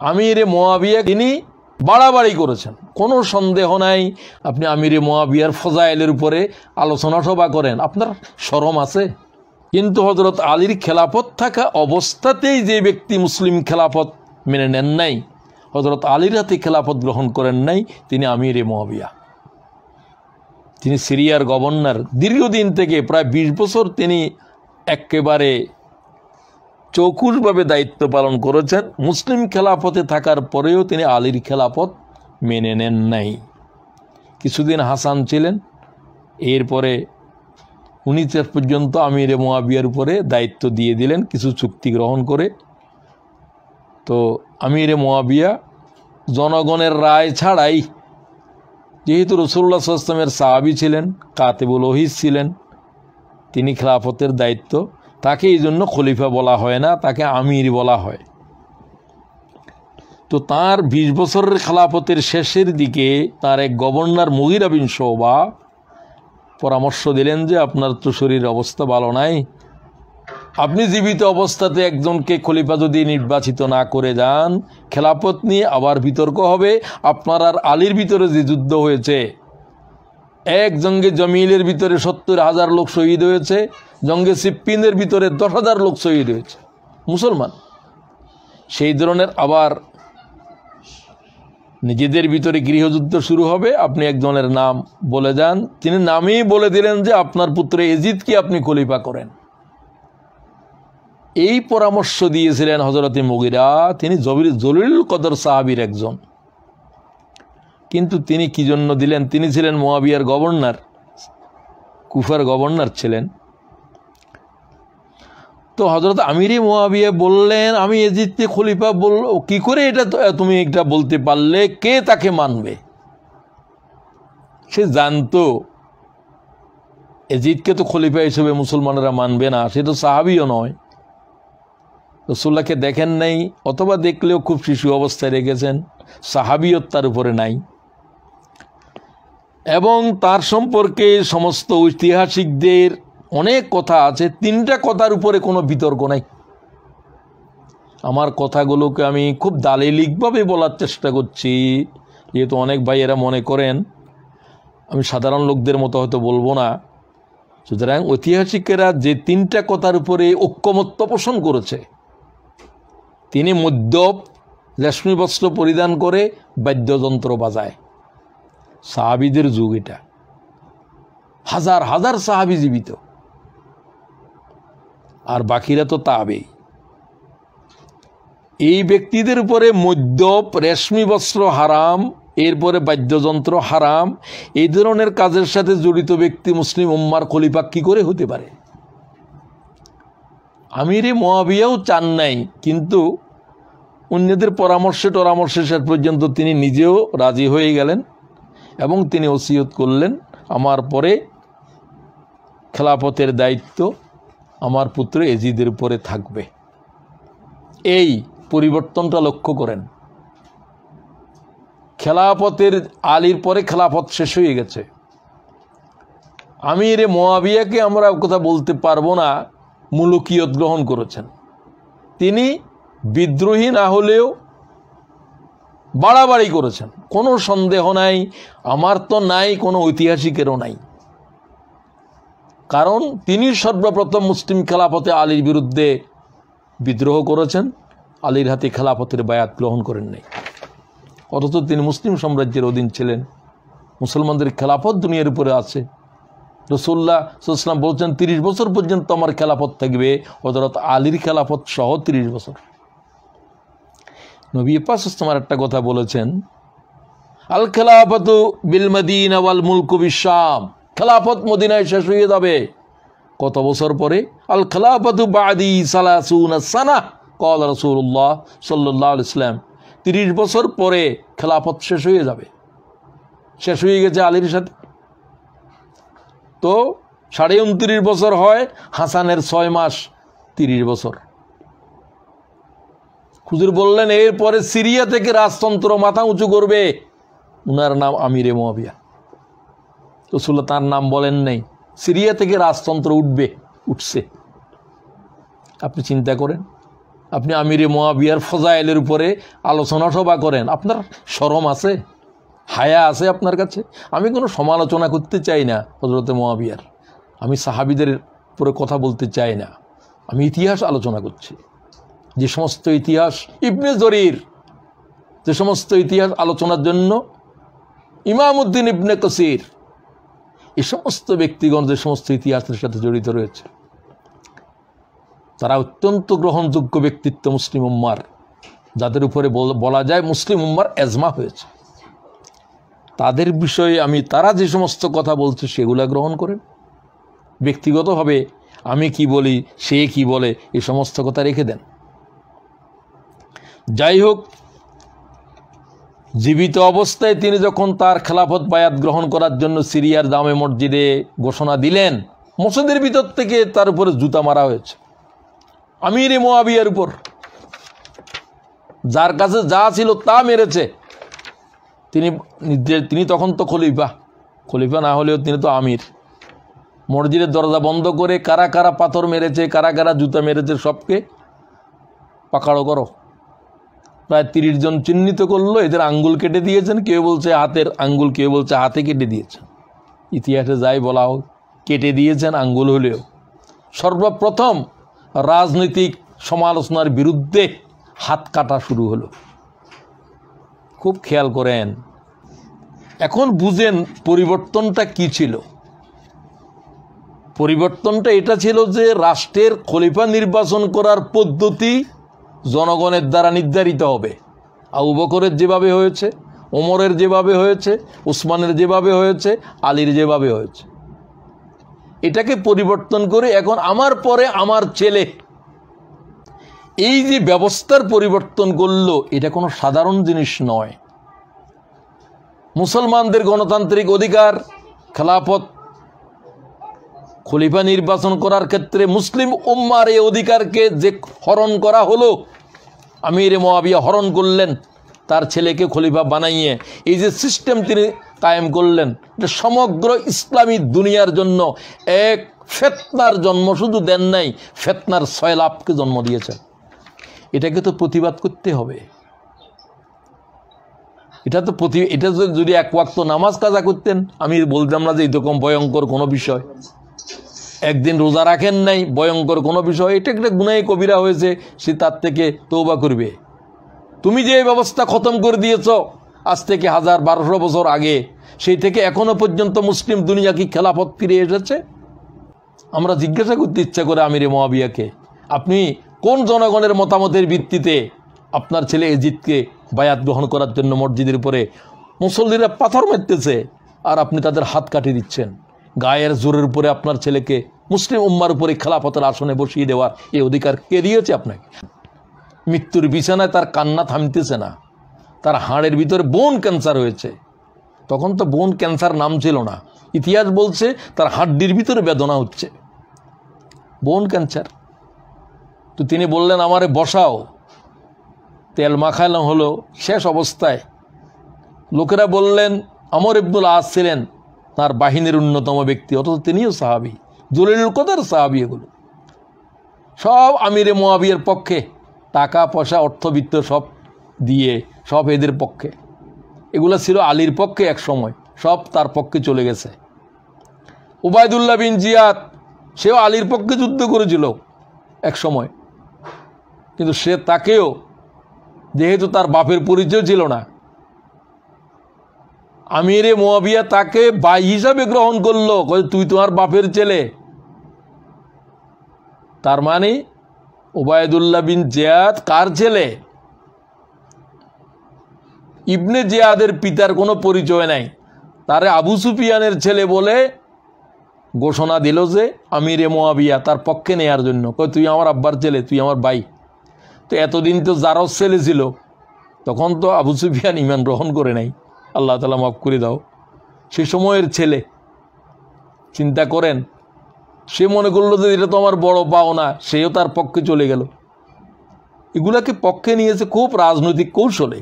আমিরে মুআবিয়া তিনি বাড়াবাড়ি করেছেন, কোনো সন্দেহ নাই। আপনি আমিরে মুআবিয়ার ফজাইলের উপরে আলোচনা সভা করেন, আপনার শরম আছে? কিন্তু হযরত আলীর খেলাফত থাকা অবস্থাতেই যে ব্যক্তি মুসলিম খেলাফত মেনে নেন নাই, হযরত আলীর হাতে খেলাফত গ্রহণ করেন নাই, তিনি আমিরে মুআবিয়া। তিনি সিরিয়ার গভর্নর, দীর্ঘদিন থেকে প্রায় 20 বছর তিনি একেবারে চৌকুশভাবে দায়িত্ব পালন করেছেন। মুসলিম খেলাফতে থাকার পরেও তিনি আলীর খেলাফত মেনে নেন নাই। কিছুদিন হাসান ছিলেন, এরপরে উনি শেষ পর্যন্ত আমিরে মুআবিয়ার উপরে দায়িত্ব দিয়ে দিলেন কিছু চুক্তি গ্রহণ করে। তো আমিরে মুআবিয়া জনগণের রায় ছাড়াই, যেহেতু রাসূলুল্লাহ সাল্লাল্লাহু আলাইহি ওয়াসাল্লামের সাহাবী ছিলেন, কাতিবুল ওহী ছিলেন, তিনি খেলাফতের দায়িত্ব, তাকে এই জন্য খলিফা বলা হয় না, তাকে আমির বলা হয়। তো তার 20 বছরের খেলাফতের শেষের দিকে তার এক গভর্নর মুগীরা বিন শুবা পরামর্শ দিলেন যে আপনার তো শরীরের অবস্থা ভালো নাই, আপনি জীবিত অবস্থাতে একজনকে খলিফা যদি নির্বাচিত না করে যান, খেলাফত নিয়ে আবার বিতর্ক হবে। আপনার আর আলীর ভিতরে যে যুদ্ধ হয়েছে, এক জঙ্গে জমিলের ভিতরে 70,000 লোক শহীদ হয়েছে, জঙ্গে সিপ্পিনের ভিতরে 10,000 লোক শহীদ হয়েছে মুসলমান। সেই ধরনের আবার নিজেদের ভিতরে গৃহযুদ্ধ শুরু হবে, আপনি একজনের নাম বলে যান। তিনি নামেই বলে দিলেন যে আপনার পুত্র ইয়াজিদকে আপনি খলিফা করেন। এই পরামর্শ দিয়েছিলেন হযরতে মুগীরা, তিনি জলিলুল কদর সাহাবীর একজন। কিন্তু তিনি কি জন্য দিলেন? তিনি ছিলেন মুআবিয়ার গভর্নর, কুফার গভর্নর ছিলেন। তো হযরত আমিরে মুআবিয়া বললেন, আমি ইয়াজিদকে খলিফা বলল, কি করে এটা তুমি এটা বলতে পারলে? কে তাকে মানবে? সে জানতো ইয়াজিদকে তো খলিফা হিসেবে মুসলমানরা মানবে না, সে তো সাহাবীও নয়, রাসূলুল্লাহকে দেখেন নাই, অথবা দেখলেও খুব শিশু অবস্থায় রেখেছেন, সাহাবিয়ত তার উপরে নাই। এবং তার সম্পর্কে সমস্ত ঐতিহাসিকদের অনেক কথা আছে, 3টা কথার উপরে কোনো বিতর্ক নাই। আমার কথাগুলোকে আমি খুব দালিলিকভাবে বলার চেষ্টা করছি, যেহেতু অনেক ভাইয়েরা মনে করেন আমি সাধারণ লোকদের মতো হয়তো বলবো না। সুতরাং ঐতিহাসিকেরা যে 3টা কথার উপরে ঐক্যমত্য পোষণ করেছে, তিনি মদ্যপ, রেশমি বস্ত্র পরিধান করে বাদ্যযন্ত্র বাজায়, সাহাবীদের যুগ এটা, হাজার হাজার সাহাবী জীবিত, আর বাকিরা তো তাবেঈ। এই ব্যক্তিদের উপরে মদ্যপ, রেশমি বস্ত্র হারাম, এরপরে বাদ্যযন্ত্র হারাম, এই ধরনের কাজের সাথে জড়িত ব্যক্তি মুসলিম উম্মার খলিফা কি করে হতে পারে? আমিরে মুআবিয়াও চান নাই, কিন্তু অন্যদের পরামর্শে শেষ পর্যন্ত তিনি নিজেও রাজি হয়ে গেলেন এবং তিনি ওসিয়ত করলেন, আমার পরে খেলাফতের দায়িত্ব আমার পুত্র ইয়াজিদের উপরে থাকবে। এই পরিবর্তনটা লক্ষ্য করেন। খেলাফতের আলীর পরে খেলাফত শেষ হয়ে গেছে। আমিরে মুআবিয়াকে আমরা কথা বলতে পারবো না মুলুকিয়ত গ্রহণ করেছেন। তিনি বিদ্রোহী না হলেও বাড়াবাড়ি করেছেন, কোনো সন্দেহ নাই। আমার তো নাই, কোনো ঐতিহাসিকেরও নাই। কারণ তিনি সর্বপ্রথম মুসলিম খেলাফতে আলীর বিরুদ্ধে বিদ্রোহ করেছেন, আলীর হাতে খেলাফতের বায়াত গ্রহণ করেন নাই। অথচ তিনি মুসলিম সাম্রাজ্যের অধীন ছিলেন, মুসলমানদের খেলাফত দুনিয়ার উপরে আছে। রাসূলুল্লাহ সাল্লাল্লাহু আলাইহি ওয়াসাল্লাম বলছেন 30 বছর পর্যন্ত আমার খেলাফত থাকবে, হযরত আলীর খেলাফত সহ 30 বছর। নবী পাক সাল্লাল্লাহু আলাইহি ওয়াসাল্লাম একটা কথা বলেছেন, আল খেলাফতু বিল মদিনা ওয়াল মুলকু বিশ-শাম, খেলাফত মদিনায় শেষ হয়ে যাবে কত বছর পরে? আল খেলাফতু বাদি 30 সানা, قال রাসূলুল্লাহ সাল্লাল্লাহু আলাইহি ওয়াসাল্লাম, 30 বছর পরে খেলাফত শেষ হয়ে যাবে। শেষ হয়ে গেছে আলীর সাথে। তো 29.5 বছর হয়, হাসানের 6 মাস 30 বছর। হুজুর বললেন এরপরে সিরিয়া থেকে রাজতন্ত্র মাথা উঁচু করবে, উনার নাম আমিরে মুআবিয়া। রাসূলুল্লাহ তার নাম বলেন নাই, সিরিয়া থেকে রাজতন্ত্র উঠবে, উঠছে। আপনি চিন্তা করেন, আপনি আমিরে মুয়াবিয়ার ফজাইলের উপরে আলোচনা সভা করেন, আপনার শরম আছে, হায়া আছে আপনার কাছে? আমি কোনো সমালোচনা করতে চাই না হযরতে মুয়াবিয়ার, আমি সাহাবীদের উপরে কথা বলতে চাই না, আমি ইতিহাস আলোচনা করছি। যে সমস্ত ইতিহাস ইবনে জরির, যে সমস্ত ইতিহাস আলোচনার জন্য ইমামউদ্দিন ইবনে কাসির, এই সমস্ত ব্যক্তিগণ যে সমস্ত ইতিহাসের সাথে জড়িত রয়েছে, তারা অত্যন্ত গ্রহণযোগ্য ব্যক্তিত্ব মুসলিম উম্মার, যাদের উপরে বলা যায় মুসলিম উম্মার এজমা হয়েছে। তাদের বিষয়ে তারা যে সমস্ত কথা বলছে সেগুলা গ্রহণ করেন। ব্যক্তিগতভাবে আমি কি বলি, সে কি বলে, এই সমস্ত কথা রেখে দেন। যাই হোক, জীবিত অবস্থায় তিনি যখন তার খেলাফত বায়াত গ্রহণ করার জন্য সিরিয়ার জামে মসজিদে ঘোষণা দিলেন, মসজিদের ভিতর থেকে তার উপরে জুতা মারা হয়েছে, আমিরে মুয়াবিয়ার উপর। যার কাছে যা ছিল তা মেরেছে। তিনি তখন তো খলিফা না হলেও তিনি তো আমির। মসজিদের দরজা বন্ধ করে কারা কারা পাথর মেরেছে, কারা কারা জুতা মেরেছে, সবকে পাকাড়ো করো। প্রায় 30 জন চিহ্নিত করলো, এদের আঙ্গুল কেটে দিয়েছেন, কেউ বলছে হাতের আঙ্গুল, কেউ বলছে হাতে কেটে দিয়েছেন। ইতিহাসে যাই বলা হোক, কেটে দিয়েছেন আঙ্গুল হলেও। সর্বপ্রথম রাজনৈতিক সমালোচনার বিরুদ্ধে হাত কাটা শুরু হলো। খুব খেয়াল করেন, এখন বুঝেন পরিবর্তনটা কি ছিল। পরিবর্তনটা এটা ছিল যে রাষ্ট্রের খলিফা নির্বাচন করার পদ্ধতি জনগণের দ্বারা নির্ধারিত হবে। আবু বকরের যেভাবে হয়েছে, ওমরের যেভাবে হয়েছে, উসমানের যেভাবে হয়েছে, আলীর যেভাবে হয়েছে, এটাকে পরিবর্তন করে এখন আমার পরে আমার ছেলে, এই যে ব্যবস্থার পরিবর্তন করলো, এটা কোনো সাধারণ জিনিস নয়। মুসলমানদের গণতান্ত্রিক অধিকার, খেলাফত, খলিফা নির্বাচন করার ক্ষেত্রে মুসলিম উম্মার এই অধিকারকে যে হরণ করা হলো, আমিরে মুয়াবিয়া হরণ করলেন, তার ছেলেকে খলিফা বানাইয়ে এই যে সিস্টেম তিনি কায়েম করলেন, এটা সমগ্র ইসলামী দুনিয়ার জন্য এক ফিতনার জন্ম শুধু দেন নাই, ফিতনার সয়লাভকে জন্ম দিয়েছেন। এটাকে তো প্রতিবাদ করতে হবে। এটা যদি এক ওয়াক্ত নামাজ কাজা করতেন, আমি বলতাম না যে এরকম ভয়ঙ্কর কোনো বিষয়। একদিন রোজা রাখেন নাই, ভয়ঙ্কর কোনো বিষয়, এটা একটা গুনাহে কবিরা হয়েছে, সে তার থেকে তওবা করবে। তুমি যে ব্যবস্থা খতম করে দিয়েছ আজ থেকে 1000-1200 বছর আগে, সেই থেকে এখনো পর্যন্ত মুসলিম দুনিয়া কি খেলাফত ফিরে এসেছে? আমরা জিজ্ঞাসা করতে ইচ্ছা করে আমিরে মুয়াবিয়াকে, আপনি কোন জনগণের মতামতের ভিত্তিতে আপনার ছেলে এজিদকে বায়াত গ্রহণ করার জন্য মসজিদের উপরে মুসল্লিরা পাথর মারতেছে, আর আপনি তাদের হাত কাটিয়ে দিচ্ছেন? গায়ের জোরের উপরে আপনার ছেলেকে মুসলিম উম্মার উপরে খেলাফতের আসনে বসিয়ে দেওয়ার এই অধিকার কে দিয়েছে আপনাকে? মৃত্যুর বিছানায় তার কান্না থামতেছে না, তার হাড়ের ভিতরে বোন ক্যান্সার হয়েছে। তখন তো বোন ক্যান্সার নাম ছিল না, ইতিহাস বলছে তার হাড্ডির ভিতরে বেদনা হচ্ছে, বোন ক্যান্সার। তো তিনি বললেন আমারে বসাও, তেল মাখানো হলো। শেষ অবস্থায় লোকেরা বললেন আমর ইবনুল আস ছিলেন তার বাহিনীর অন্যতম ব্যক্তি, অথচ তিনিও সাহাবী, জলিলুল কদর সাহাবী। এগুলো সব আমিরে মুয়াবিয়ার পক্ষে, টাকা পয়সা অর্থবিত্ত সব দিয়ে সব এদের পক্ষে। এগুলো ছিল আলীর পক্ষে এক সময়, সব তার পক্ষে চলে গেছে। উবাইদুল্লাহ বিন জিয়াদ, সেও আলীর পক্ষে যুদ্ধ করেছিল এক সময়, কিন্তু সে তাকেও, যেহেতু তার বাপের পরিচয় ছিল না, আমিরে মুয়াবিয়া তাকে ভাই হিসাবে গ্রহণ করলো, তুই তোমার বাপের ছেলে। তার মানে উবাইদুল্লাহ বিন জিয়াদ কার ছেলে? ইবনে জিয়াদের পিতার কোনো পরিচয় নাই, তারে আবু সুফিয়ানের ছেলে বলে ঘোষণা দিল যে আমিরে মুয়াবিয়া, তার পক্ষে নেয়ার জন্য। তুই আমার আব্বার ছেলে, তুই আমার ভাই। তো এতদিন তো জারজ ছেলে ছিল, তখন তো আবু সুফিয়ান ঈমান গ্রহণ করে নাই, আল্লাহ তাআলা মাফ করে দাও। সে সময়ের ছেলে, চিন্তা করেন, সে মনে করলো যে এটা তো আমার বড় পাওনা, সেও তার পক্ষে চলে গেল। এগুলাকে পক্ষে নিয়েছে খুব রাজনৈতিক কৌশলে।